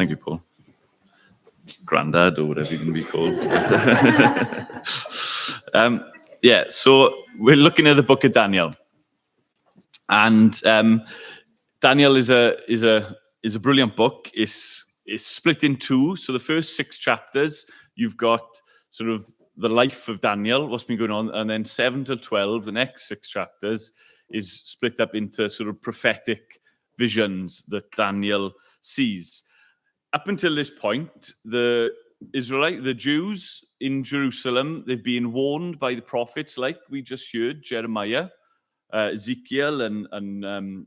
Thank you, Paul. Grandad, or whatever you're going to be called. So we're looking at the book of Daniel. And Daniel is a brilliant book. It's split in two. So the first 6 chapters, you've got sort of the life of Daniel, what's been going on, and then 7 to 12, the next 6 chapters, is split up into sort of prophetic visions that Daniel sees. Up until this point, the Jews in Jerusalem, they've been warned by the prophets, like we just heard, Jeremiah, Ezekiel, and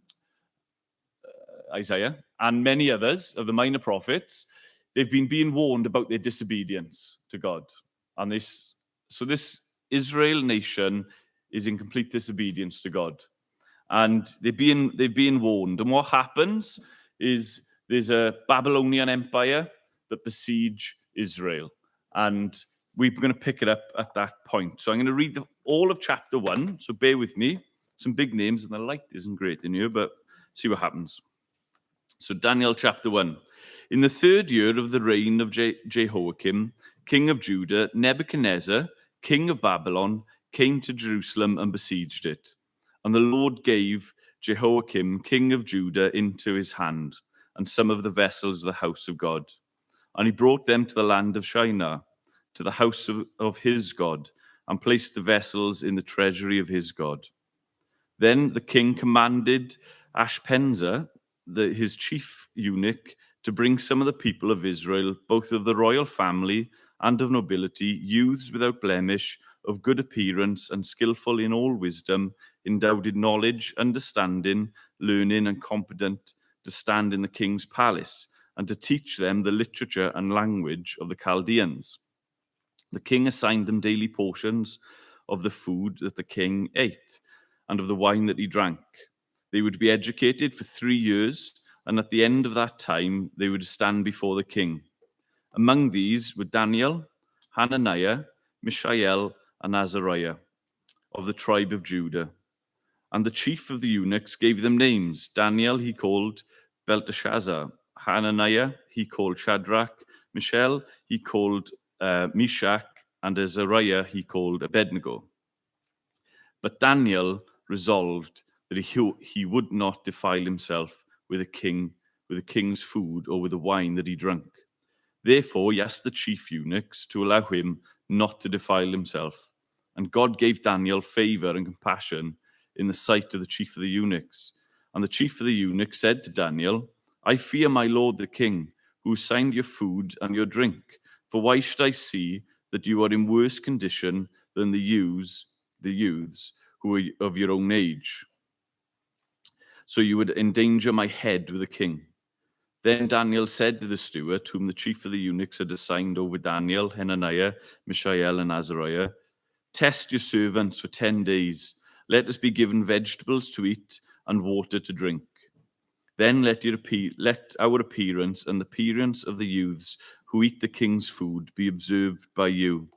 Isaiah, and many others of the minor prophets. They've been being warned about their disobedience to God. And this Israel nation is in complete disobedience to God. And they've been warned. And what happens is there's a Babylonian empire that besiege Israel. And we're going to pick it up at that point. So I'm going to read all of chapter 1. So bear with me. Some big names, and the light isn't great in here, but see what happens. So Daniel chapter 1. In the 3rd year of the reign of Jehoiakim, king of Judah, Nebuchadnezzar, king of Babylon, came to Jerusalem and besieged it. And the Lord gave Jehoiakim, king of Judah, into his hand, and some of the vessels of the house of God. And he brought them to the land of Shinar, to the house of his God, and placed the vessels in the treasury of his God. Then the king commanded Ashpenazar, his chief eunuch, to bring some of the people of Israel, both of the royal family and of nobility, youths without blemish, of good appearance and skillful in all wisdom, endowed in knowledge, understanding, learning, and competent to stand in the king's palace, and to teach them the literature and language of the Chaldeans. The king assigned them daily portions of the food that the king ate, and of the wine that he drank. They would be educated for 3 years, and at the end of that time, they would stand before the king. Among these were Daniel, Hananiah, Mishael, and Azariah, of the tribe of Judah. And the chief of the eunuchs gave them names. Daniel he called Belteshazzar, Hananiah he called Shadrach, Mishael he called Meshach, and Azariah he called Abednego. But Daniel resolved that he would not defile himself with the king's food or with the wine that he drank. Therefore he asked the chief eunuchs to allow him not to defile himself. And God gave Daniel favor and compassion in the sight of the chief of the eunuchs. And the chief of the eunuchs said to Daniel, I fear my lord the king, who assigned your food and your drink. For why should I see that you are in worse condition than the youths who are of your own age? So you would endanger my head with the king. Then Daniel said to the steward, whom the chief of the eunuchs had assigned over Daniel, Hananiah, Mishael, and Azariah, test your servants for 10 days. Let us be given vegetables to eat and water to drink. Then let our appearance and the appearance of the youths who eat the king's food be observed by you,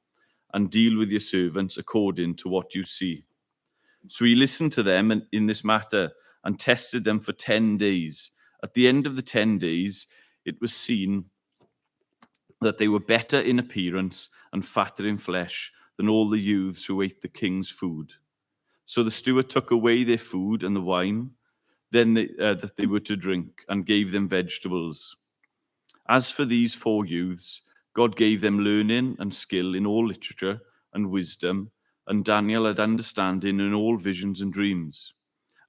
and deal with your servants according to what you see. So he listened to them in this matter and tested them for 10 days. At the end of the 10 days, it was seen that they were better in appearance and fatter in flesh than all the youths who ate the king's food. So the steward took away their food and the wine that they were to drink, and gave them vegetables. As for these 4 youths, God gave them learning and skill in all literature and wisdom, and Daniel had understanding in all visions and dreams.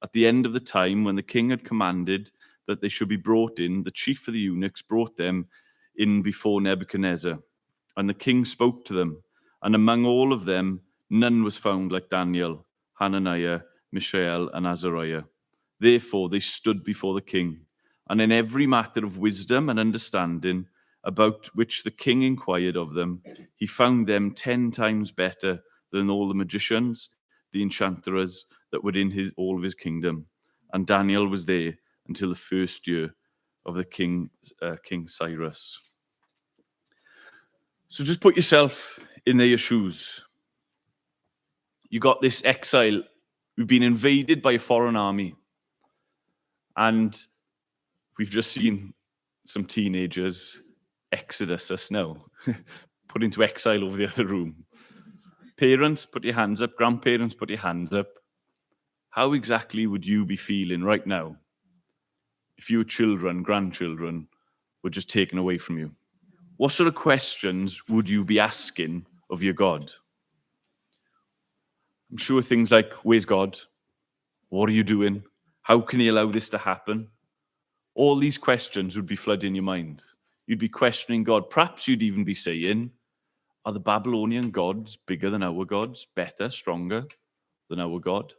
At the end of the time, when the king had commanded that they should be brought in, the chief of the eunuchs brought them in before Nebuchadnezzar. And the king spoke to them, and among all of them, none was found like Daniel, Hananiah, Mishael, and Azariah. Therefore they stood before the king, and in every matter of wisdom and understanding, about which the king inquired of them, he found them 10 times better than all the magicians, the enchanters that were in all of his kingdom. And Daniel was there until the 1st year of the King Cyrus. So just put yourself in their shoes. You got this exile. We've been invaded by a foreign army. And we've just seen some teenagers exodus us now, put into exile over the other room. Parents, put your hands up. Grandparents, put your hands up. How exactly would you be feeling right now if your children, grandchildren, were just taken away from you? What sort of questions would you be asking of your God? I'm sure things like, where's God? What are you doing? How can he allow this to happen? All these questions would be flooding your mind. You'd be questioning God. Perhaps you'd even be saying, are the Babylonian gods bigger than our gods, better, stronger than our God?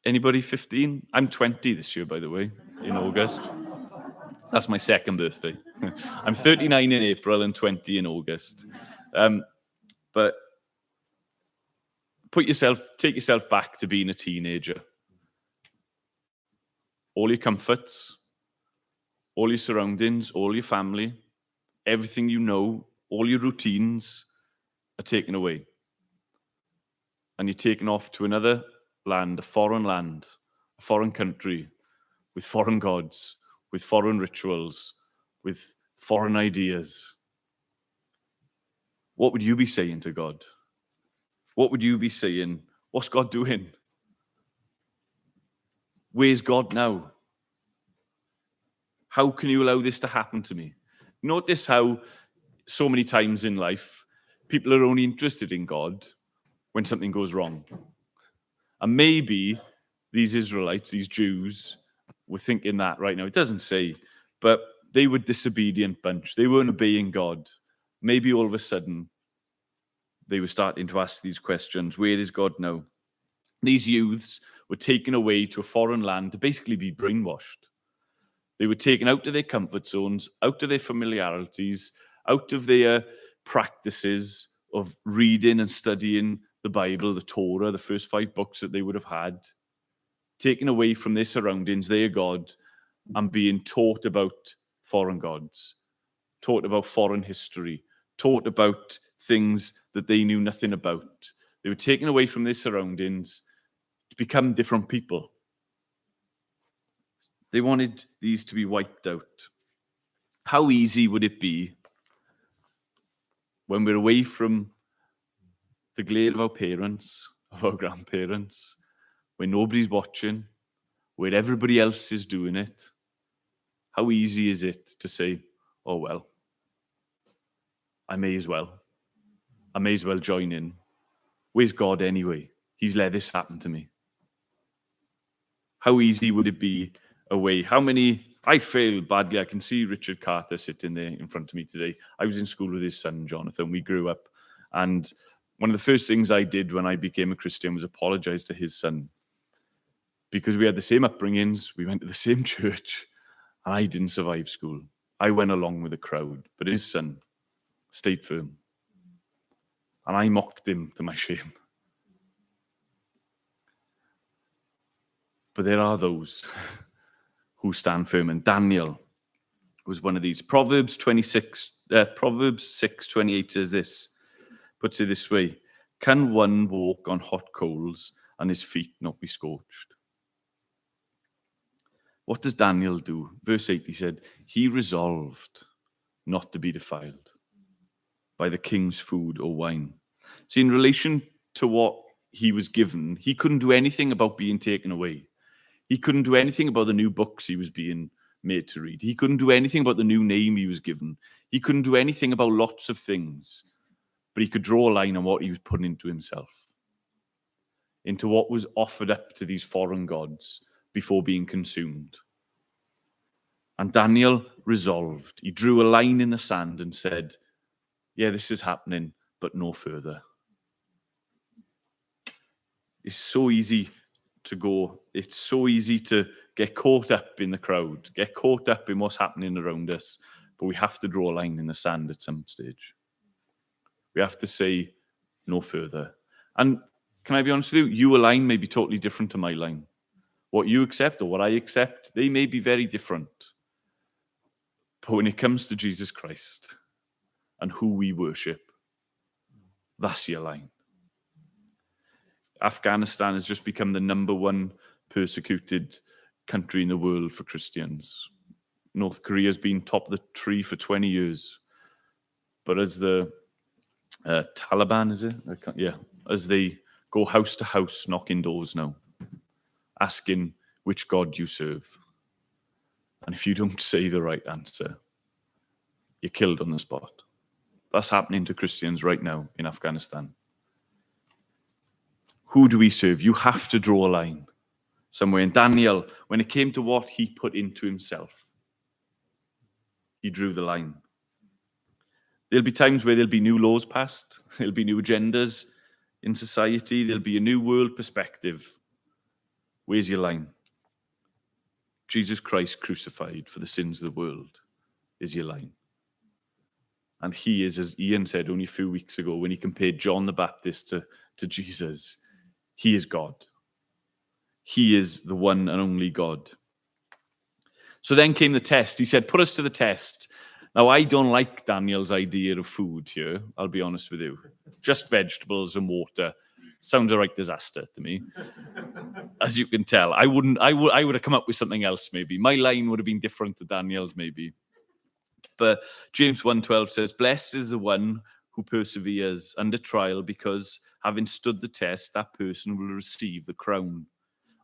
Anybody 15? I'm 20 this year, by the way, in August. That's my second birthday. I'm 39 in April and 20 in August. But take yourself back to being a teenager. All your comforts, all your surroundings, all your family, everything you know, all your routines are taken away. And you're taken off to another land, a foreign country, with foreign gods, with foreign rituals, with foreign ideas. What would you be saying to God? What would you be saying? What's God doing? Where's God now? How can you allow this to happen to me? Notice how so many times in life, people are only interested in God when something goes wrong. And maybe these Israelites, these Jews, were thinking that right now. It doesn't say, but they were a disobedient bunch. They weren't obeying God. Maybe all of a sudden, they were starting to ask these questions. Where is God now? These youths were taken away to a foreign land to basically be brainwashed. They were taken out of their comfort zones, out of their familiarities, out of their practices of reading and studying the Bible, the Torah, the first 5 books that they would have had, taken away from their surroundings, their God, and being taught about foreign gods, taught about foreign history, taught about things that they knew nothing about. They were taken away from their surroundings to become different people. They wanted these to be wiped out. How easy would it be when we're away from the glare of our parents, of our grandparents, when nobody's watching, where everybody else is doing it? How easy is it to say, oh, well, I may as well join in. Where's God anyway? He's let this happen to me. How easy would it be away? I failed badly. I can see Richard Carter sitting there in front of me today. I was in school with his son, Jonathan. We grew up. And one of the first things I did when I became a Christian was apologize to his son. Because we had the same upbringings. We went to the same church. And I didn't survive school. I went along with the crowd. But his son stayed firm. And I mocked him to my shame. But there are those who stand firm. And Daniel was one of these. Proverbs 6:28 says this, puts it this way: can one walk on hot coals and his feet not be scorched? What does Daniel do? Verse 8, he said, he resolved not to be defiled by the king's food or wine. See, in relation to what he was given, he couldn't do anything about being taken away. He couldn't do anything about the new books he was being made to read. He couldn't do anything about the new name he was given. He couldn't do anything about lots of things. But he could draw a line on what he was putting into himself, into what was offered up to these foreign gods before being consumed. And Daniel resolved. He drew a line in the sand and said, yeah, this is happening, but no further. It's so easy to go. It's so easy to get caught up in the crowd, get caught up in what's happening around us, but we have to draw a line in the sand at some stage. We have to say no further. And can I be honest with you? Your line may be totally different to my line. What you accept or what I accept, they may be very different. But when it comes to Jesus Christ and who we worship, that's your line. Afghanistan has just become the number 1 persecuted country in the world for Christians. North Korea's been top of the tree for 20 years. But as the Taliban, is it? As they go house to house, knocking doors now, asking which God you serve. And if you don't say the right answer, you're killed on the spot. That's happening to Christians right now in Afghanistan. Who do we serve? You have to draw a line somewhere. In Daniel, when it came to what he put into himself, he drew the line. There'll be times where there'll be new laws passed. There'll be new agendas in society. There'll be a new world perspective. Where's your line? Jesus Christ crucified for the sins of the world is your line. And he is, as Ian said only a few weeks ago, when he compared John the Baptist to Jesus, he is God. He is the one and only God. So then came the test. He said, put us to the test. Now, I don't like Daniel's idea of food here, I'll be honest with you. Just vegetables and water. Sounds a right disaster to me. As you can tell, I would have come up with something else maybe. My line would have been different to Daniel's maybe. But James 1:12 says, blessed is the one who perseveres under trial, because having stood the test, that person will receive the crown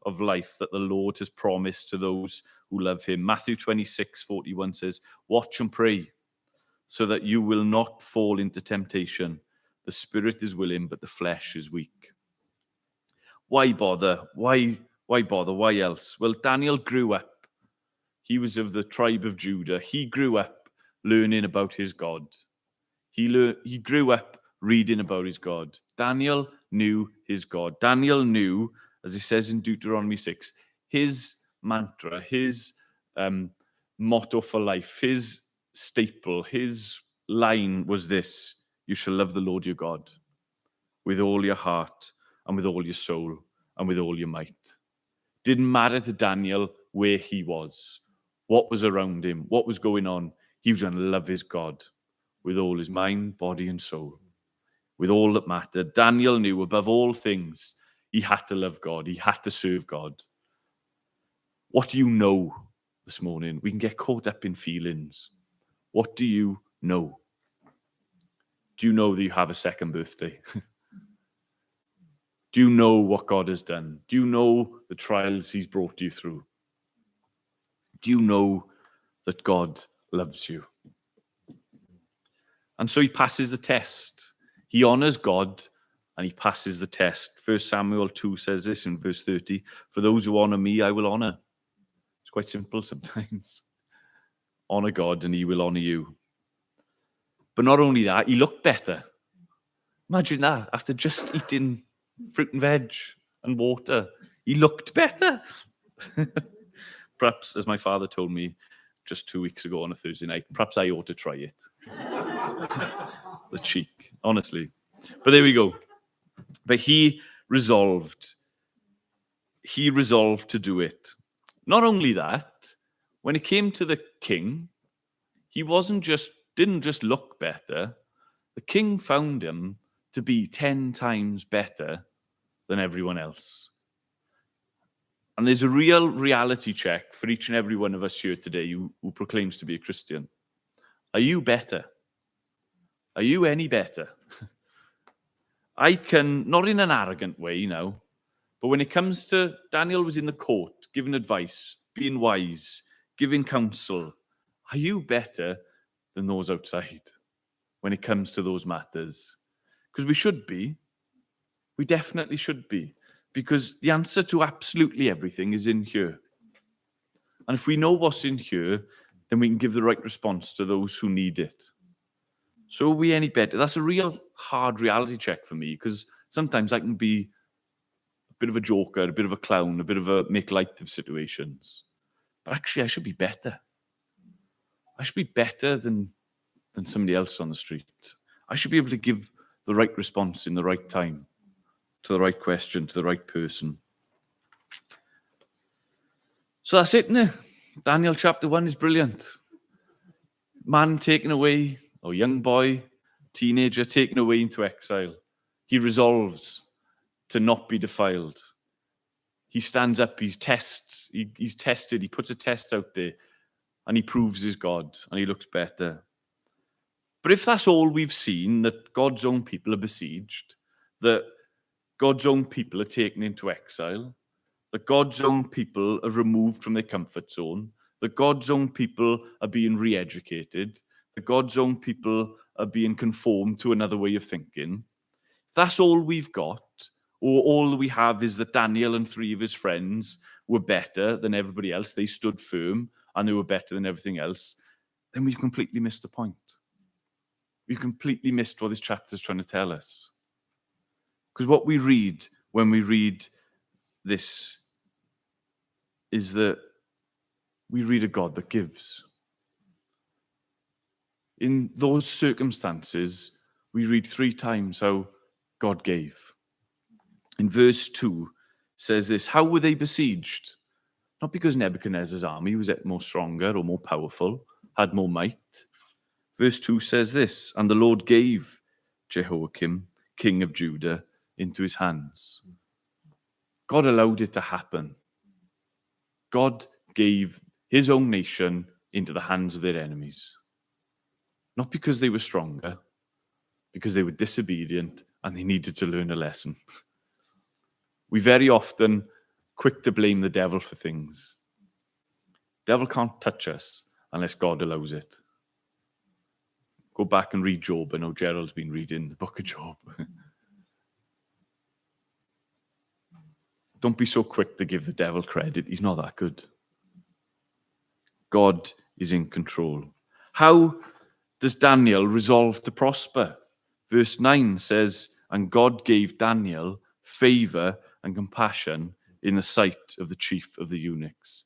of life that the Lord has promised to those who love him. Matthew 26:41 says, watch and pray so that you will not fall into temptation. The spirit is willing, but the flesh is weak. Why bother? Why bother? Why else? Well, Daniel grew up. He was of the tribe of Judah. He grew up learning about his God. He grew up reading about his God. Daniel knew his God. Daniel knew, as it says in Deuteronomy 6, his mantra, his motto for life, his staple, his line was this: you shall love the Lord your God with all your heart and with all your soul and with all your might. Didn't matter to Daniel where he was, what was around him, what was going on. He was going to love his God with all his mind, body, and soul, with all that mattered. Daniel knew above all things he had to love God. He had to serve God. What do you know this morning? We can get caught up in feelings. What do you know? Do you know that you have a second birthday? Do you know what God has done? Do you know the trials he's brought you through? Do you know that God loves you? And so he passes the test. He honors God and he passes the test. 1 Samuel 2 says this in verse 30, for those who honor me, I will honor. It's quite simple sometimes. Honor God and he will honor you. But not only that, he looked better. Imagine that, after just eating fruit and veg and water, he looked better. Perhaps, as my father told me just 2 weeks ago on a Thursday night, perhaps I ought to try it. The cheek, honestly. But there we go. But he resolved to do it. Not only that, when it came to the king, he didn't just look better. The king found him to be 10 times better than everyone else. And there's a real reality check for each and every one of us here today who proclaims to be a Christian. Are you better? Are you any better? I can, not in an arrogant way, but when it comes to, Daniel was in the court, giving advice, being wise, giving counsel. Are you better than those outside when it comes to those matters? Because we should be. We definitely should be. Because the answer to absolutely everything is in here. And if we know what's in here, then we can give the right response to those who need it. So are we any better? That's a real hard reality check for me, because sometimes I can be a bit of a joker, a bit of a clown, a bit of a make light of situations. But actually, I should be better. I should be better than somebody else on the street. I should be able to give the right response in the right time, to the right question, to the right person. So that's it, isn't it? Daniel chapter 1 is brilliant. Man taken away, or young boy, teenager taken away into exile. He resolves to not be defiled. He stands up, he's tested, he puts a test out there, and he proves his God, and he looks better. But if that's all we've seen, that God's own people are besieged, that God's own people are taken into exile, that God's own people are removed from their comfort zone, that God's own people are being re-educated, that God's own people are being conformed to another way of thinking, if that's all we've got, or all we have is that Daniel and 3 of his friends were better than everybody else, they stood firm, and they were better than everything else, then we've completely missed the point. We've completely missed what this chapter is trying to tell us. Because what we read when we read this is that we read a God that gives. In those circumstances, we read 3 times how God gave. In verse 2 says this, how were they besieged? Not because Nebuchadnezzar's army was more stronger or more powerful, had more might. Verse 2 says this, and the Lord gave Jehoiakim, king of Judah, into his hands. God allowed it to happen. God gave his own nation into the hands of their enemies. Not because they were stronger, because they were disobedient and they needed to learn a lesson. We very often quick to blame the devil for things. The devil can't touch us unless God allows it. Go back and read Job. I know Gerald's been reading the book of Job. Don't be so quick to give the devil credit. He's not that good. God is in control. How does Daniel resolve to prosper? Verse 9 says, and God gave Daniel favor and compassion in the sight of the chief of the eunuchs.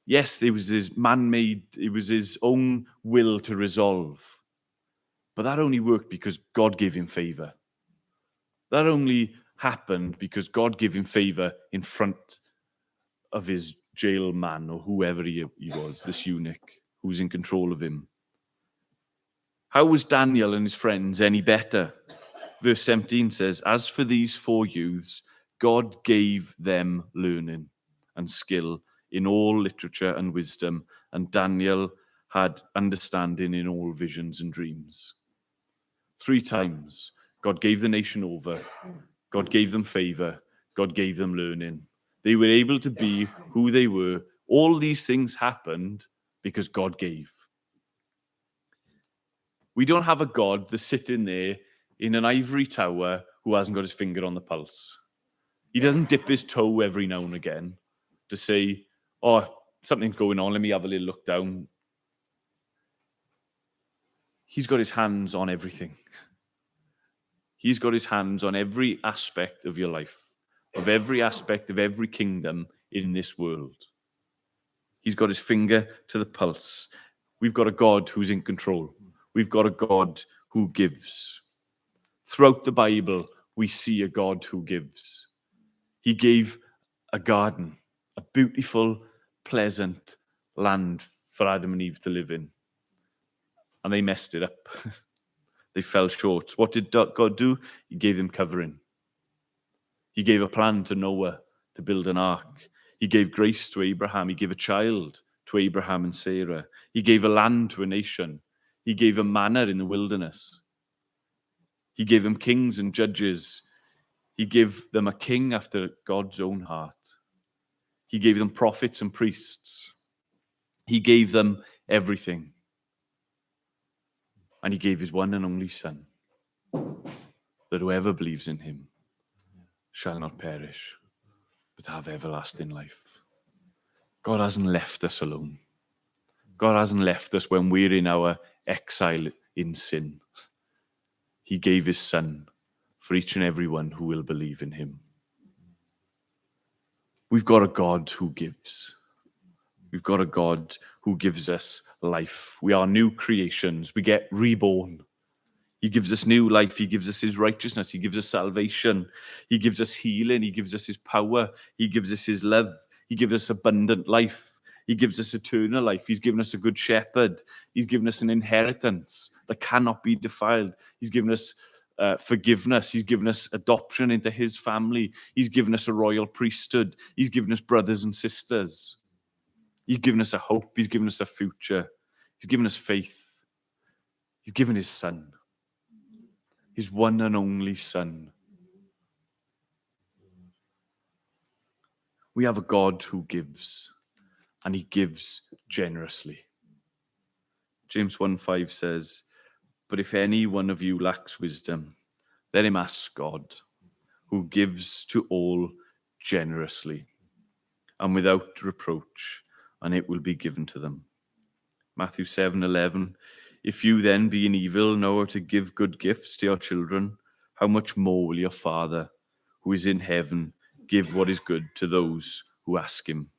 Yes, it was his man-made, it was his own will to resolve. But that only worked because God gave him favor. That only happened because God gave him favor in front of his jail man or whoever he was, this eunuch who was in control of him. How was Daniel and his friends any better? Verse 17 says, as for these 4 youths, God gave them learning and skill in all literature and wisdom, and Daniel had understanding in all visions and dreams. 3 times, God gave the nation over. God gave them favor. God gave them learning. They were able to be who they were. All these things happened because God gave. We don't have a God that's sitting there in an ivory tower who hasn't got his finger on the pulse. He doesn't dip his toe every now and again to say, oh, something's going on, let me have a little look down. He's got his hands on everything. He's got his hands on every aspect of your life, of every aspect of every kingdom in this world. He's got his finger to the pulse. We've got a God who's in control. We've got a God who gives. Throughout the Bible, we see a God who gives. He gave a garden, a beautiful, pleasant land for Adam and Eve to live in. And they messed it up. They fell short. What did God do? He gave them covering. He gave a plan to Noah to build an ark. He gave grace to Abraham. He gave a child to Abraham and Sarah. He gave a land to a nation. He gave them manna in the wilderness. He gave them kings and judges. He gave them a king after God's own heart. He gave them prophets and priests. He gave them everything. And he gave his one and only Son, that whoever believes in him shall not perish, but have everlasting life. God hasn't left us alone. God hasn't left us when we're in our exile in sin. He gave his Son for each and every one who will believe in him. We've got a God who gives. We've got a God who gives us life. We are new creations. We get reborn. He gives us new life. He gives us his righteousness. He gives us salvation. He gives us healing. He gives us his power. He gives us his love. He gives us abundant life. He gives us eternal life. He's given us a good shepherd. He's given us an inheritance that cannot be defiled. He's given us forgiveness. He's given us adoption into his family. He's given us a royal priesthood. He's given us brothers and sisters. He's given us a hope. He's given us a future. He's given us faith. He's given his son. His one and only son. We have a God who gives, and he gives generously. James 1:5 says, "But if any one of you lacks wisdom, let him ask God, who gives to all generously and without reproach, and it will be given to them." Matthew 7:11, "If you then, being evil, know how to give good gifts to your children, how much more will your Father, who is in heaven, give what is good to those who ask him?"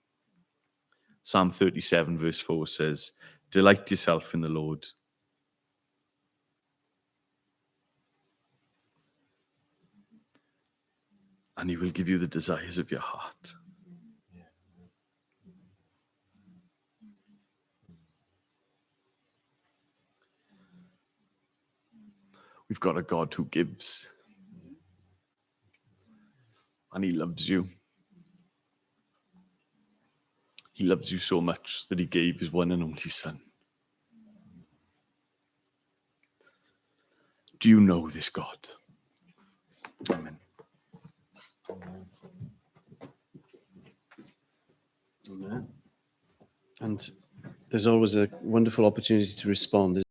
Psalm 37 verse 4 says, "Delight yourself in the Lord." And he will give you the desires of your heart. We've got a God who gives. And he loves you. He loves you so much that he gave his one and only son. Do you know this God? Amen. Amen. And there's always a wonderful opportunity to respond.